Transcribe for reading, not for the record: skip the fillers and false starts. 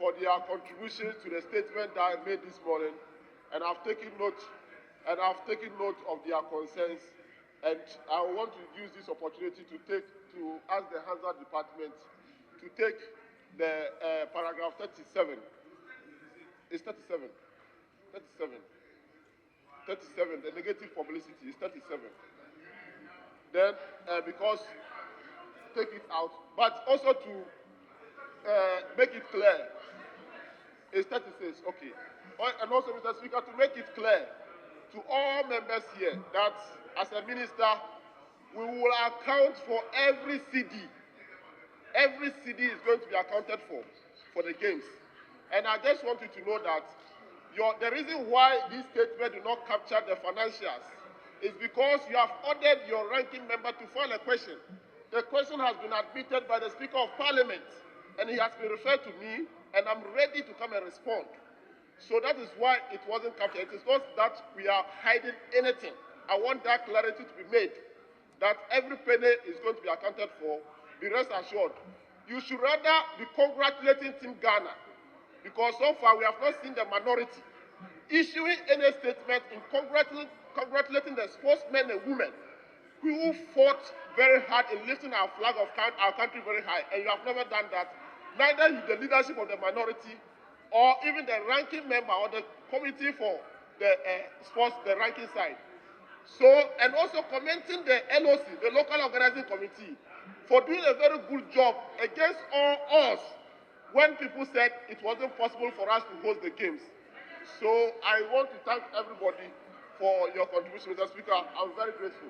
for their contributions to the statement that I made this morning, and I've taken note of their concerns, and I want to use this opportunity to ask the Hazard Department to take the paragraph 37. It's 37. 37. The negative publicity is 37. Then, because take it out, but also to make it clear, it's 36. Okay. And also, Mr. Speaker, to make it clear to all members here that as a minister, we will account for every CD. Every CD is going to be accounted for the games. And I just want you to know that the reason why this statement do not capture the financials is because you have ordered your ranking member to file a question. The question has been admitted by the Speaker of Parliament, and he has been referred to me, and I'm ready to come and respond. So that is why it wasn't captured. It is not that we are hiding anything. I want that clarity to be made, that every penny is going to be accounted for. Be rest assured. You should rather be congratulating Team Ghana, because so far we have not seen the minority issuing any statement in congratulating the sportsmen and women who fought very hard in lifting our flag of our country very high, and you have never done that. Neither the leadership of the minority or even the ranking member or the committee for the sports, the ranking side. So, and also commenting the LOC, the local organizing committee, for doing a very good job against all odds when people said it wasn't possible for us to host the games. So I want to thank everybody for your contribution, Mr. Speaker. I'm very grateful.